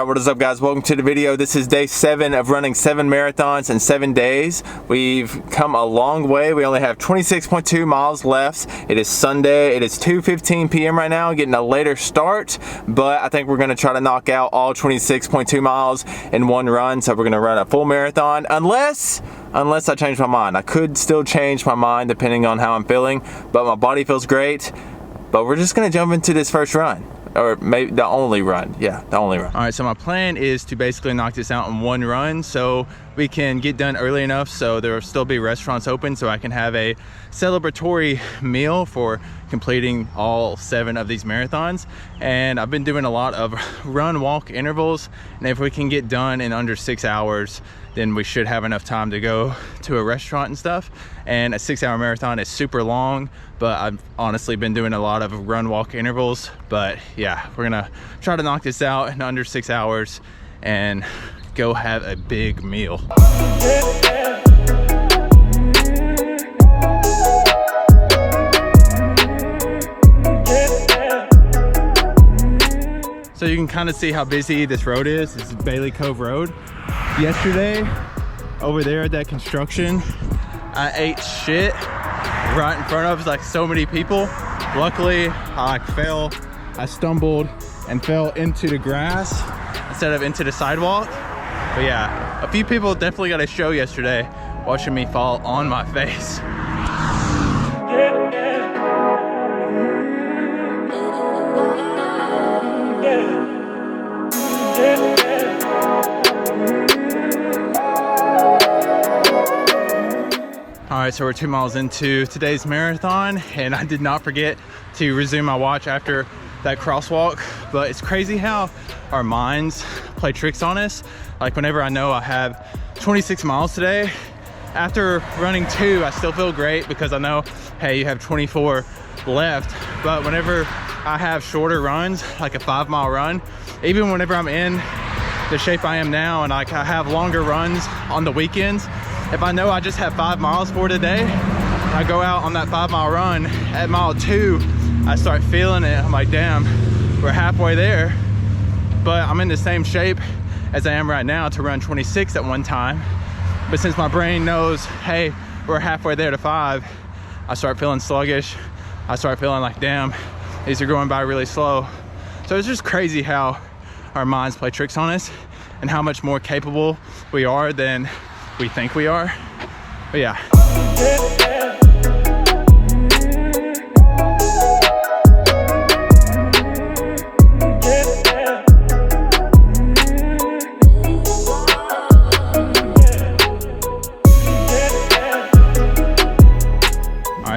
Alright, what is up guys? Welcome to the video. This is day 7 of running 7 marathons in 7 days. We've come a long way. We only have 26.2 miles left. It is Sunday. It is 2:15 p.m. right now, getting a later start, but I think we're going to try to knock out all 26.2 miles in one run. So we're going to run a full marathon unless I change my mind. I could still change my mind depending on how I'm feeling, but my body feels great. But we're just going to jump into this first run. Or maybe the only run. Yeah, the only run. All right, so my plan is to basically knock this out in one run so we can get done early enough so there will still be restaurants open so I can have a celebratory meal for completing all 7 of these marathons. And I've been doing a lot of run walk intervals, and if we can get done in under 6 hours, then we should have enough time to go to a restaurant and stuff. And a 6-hour marathon is super long, but I've honestly been doing a lot of run walk intervals. But yeah, we're gonna try to knock this out in under 6 hours and go have a big meal. So you can kind of see how busy this road is. This is Bailey Cove Road. Yesterday, over there at that construction, I ate shit right in front of like so many people. Luckily, I stumbled and fell into the grass instead of into the sidewalk. But yeah, a few people definitely got a show yesterday watching me fall on my face. All right, so we're 2 miles into today's marathon, and I did not forget to resume my watch after that crosswalk. But it's crazy how our minds play tricks on us. Like whenever I know I have 26 miles today, after running 2, I still feel great because I know, hey, you have 24 left. But whenever I have shorter runs, like a 5-mile run, even whenever I'm in the shape I am now and like I have longer runs on the weekends, if I know I just have 5 miles for today, I go out on that 5-mile run, at mile 2, I start feeling it. I'm like, damn, we're halfway there, but I'm in the same shape as I am right now to run 26 at one time. But since my brain knows, hey, we're halfway there to 5, I start feeling sluggish. I start feeling like, damn, these are going by really slow. So it's just crazy how our minds play tricks on us and how much more capable we are than we think we are. But yeah.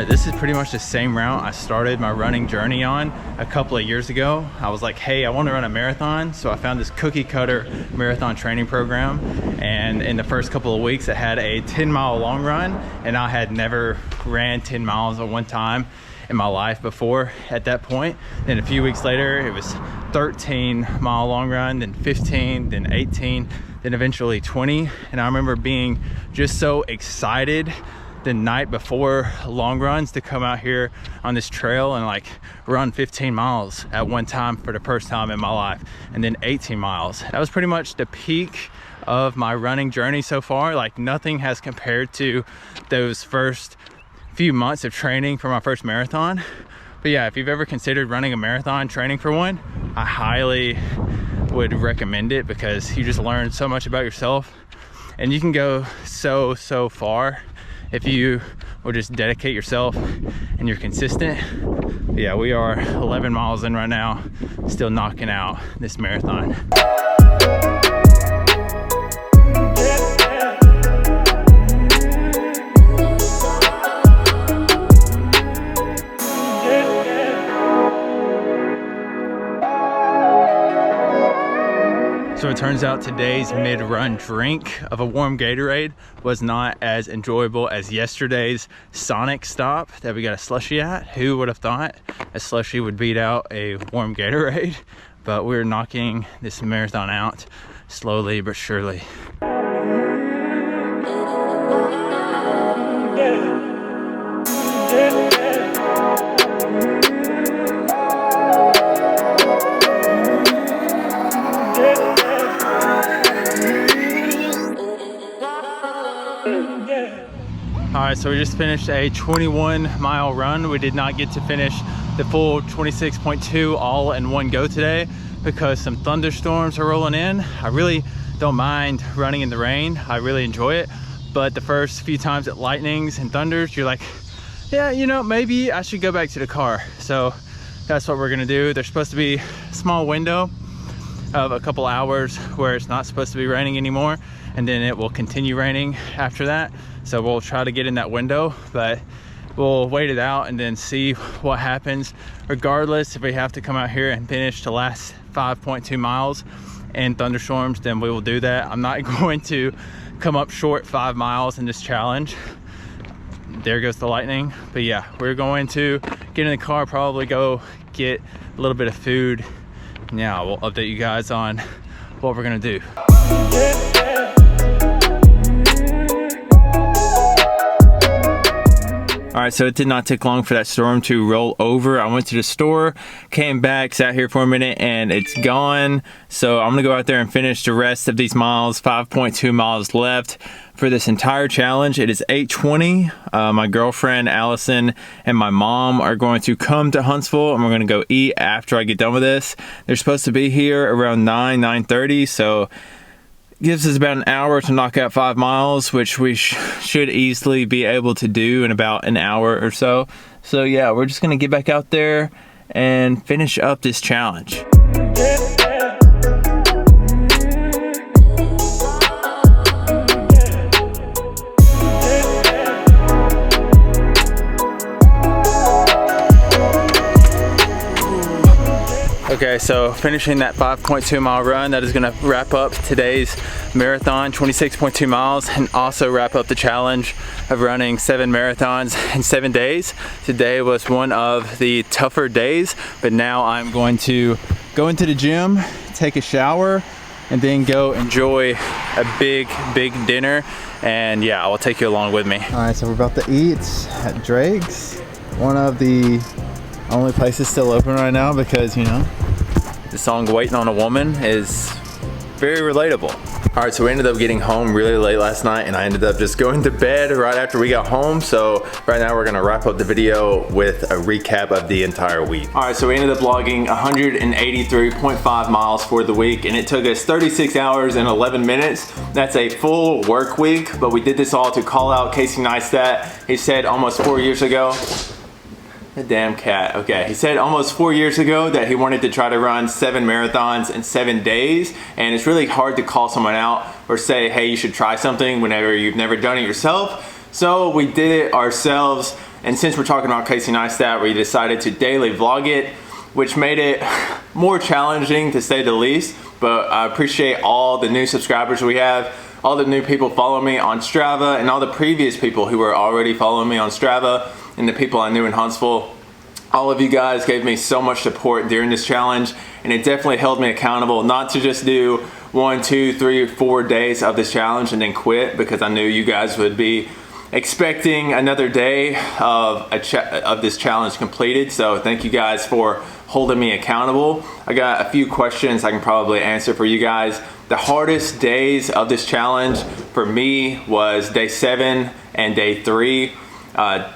This is pretty much the same route I started my running journey on a couple of years ago. I was like, hey, I want to run a marathon. So I found this cookie cutter marathon training program. And in the first couple of weeks, it had a 10-mile long run. And I had never ran 10 miles at one time in my life before at that point. Then a few weeks later, it was 13-mile long run, then 15, then 18, then eventually 20. And I remember being just so excited the night before long runs to come out here on this trail and like run 15 miles at one time for the first time in my life, and then 18 miles. That was pretty much the peak of my running journey so far. Like nothing has compared to those first few months of training for my first marathon. But yeah, if you've ever considered running a marathon, training for one, I highly would recommend it because you just learn so much about yourself, and you can go so far if you will just dedicate yourself and you're consistent. Yeah, we are 11 miles in right now, still knocking out this marathon. So it turns out today's mid-run drink of a warm Gatorade was not as enjoyable as yesterday's Sonic stop that we got a slushie at. Who would have thought a slushie would beat out a warm Gatorade? But we're knocking this marathon out slowly but surely. All right, so we just finished a 21-mile run. We did not get to finish the full 26.2 all in one go today because some thunderstorms are rolling in. I really don't mind running in the rain. I really enjoy it. But the first few times it lightnings and thunders, you're like, yeah, you know, maybe I should go back to the car. So that's what we're gonna do. There's supposed to be a small window of a couple hours where it's not supposed to be raining anymore, and then it will continue raining after that. So we'll try to get in that window, but we'll wait it out and then see what happens. Regardless, if we have to come out here and finish the last 5.2 miles in thunderstorms, then we will do that. I'm not going to come up short 5 miles in this challenge. There goes the lightning. But yeah, we're going to get in the car, probably go get a little bit of food. Yeah, we'll update you guys on what we're gonna do. All right, so it did not take long for that storm to roll over. I went to the store, came back, sat here for a minute, and it's gone. So I'm gonna go out there and finish the rest of these miles. 5.2 miles left for this entire challenge. It is 8:20. My girlfriend, Allison, and my mom are going to come to Huntsville, and we're gonna go eat after I get done with this. They're supposed to be here around 9:30, so gives us about an hour to knock out 5 miles, which we should easily be able to do in about an hour or so. So yeah, we're just gonna get back out there and finish up this challenge. Okay, so finishing that 5.2 mile run, that is gonna wrap up today's marathon, 26.2 miles, and also wrap up the challenge of running 7 marathons in 7 days. Today was one of the tougher days, but now I'm going to go into the gym, take a shower, and then go enjoy a big dinner. And yeah, I will take you along with me. All right, so we're about to eat at Drake's, one of the only places still open right now because, you know, the song Waiting on a Woman is very relatable. All right, so we ended up getting home really late last night, and I ended up just going to bed right after we got home. So right now we're gonna wrap up the video with a recap of the entire week. All right, so we ended up logging 183.5 miles for the week, and it took us 36 hours and 11 minutes. That's a full work week, but we did this all to call out Casey Neistat. He said almost 4 years ago, the damn cat. Okay, he said almost 4 years ago that he wanted to try to run 7 marathons in 7 days, and it's really hard to call someone out or say, hey, you should try something whenever you've never done it yourself. So we did it ourselves, and since we're talking about Casey Neistat, we decided to daily vlog it, which made it more challenging to say the least. But I appreciate all the new subscribers we have, all the new people following me on Strava, and all the previous people who were already following me on Strava, and the people I knew in Huntsville. All of you guys gave me so much support during this challenge, and it definitely held me accountable not to just do 1, 2, 3, 4 days of this challenge and then quit, because I knew you guys would be expecting another day of this challenge completed. So thank you guys for holding me accountable. I got a few questions I can probably answer for you guys. The hardest days of this challenge for me was day 7 and day 3.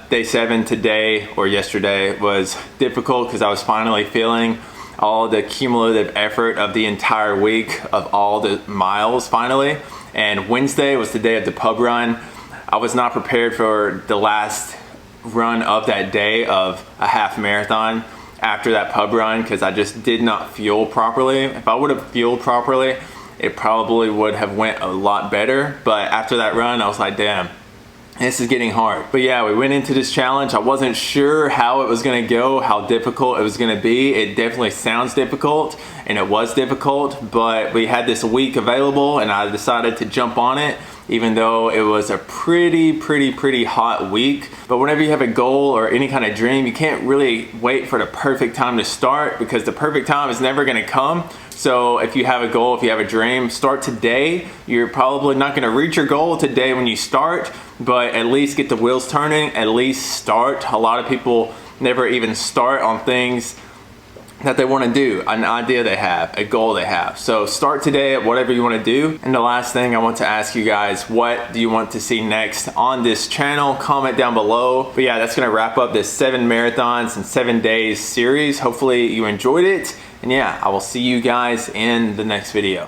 Day 7 today or yesterday was difficult because I was finally feeling all the cumulative effort of the entire week of all the miles finally. And Wednesday was the day of the pub run. I was not prepared for the last run of that day of a half marathon after that pub run because I just did not fuel properly. If I would have fueled properly, it probably would have went a lot better. But after that run, I was like, damn, this is getting hard. But yeah, we went into this challenge. I wasn't sure how it was gonna go, how difficult it was gonna be. It definitely sounds difficult, and it was difficult, but we had this week available, and I decided to jump on it, even though it was a pretty hot week. But whenever you have a goal or any kind of dream, you can't really wait for the perfect time to start, because the perfect time is never gonna come. So if you have a goal, if you have a dream, start today. You're probably not gonna reach your goal today when you start, but at least get the wheels turning, at least start. A lot of people never even start on things that they want to do, an idea they have, a goal they have. So start today at whatever you want to do. And the last thing I want to ask you guys, what do you want to see next on this channel? Comment down below. But yeah, that's going to wrap up this 7 marathons in 7 days series. Hopefully you enjoyed it. And yeah, I will see you guys in the next video.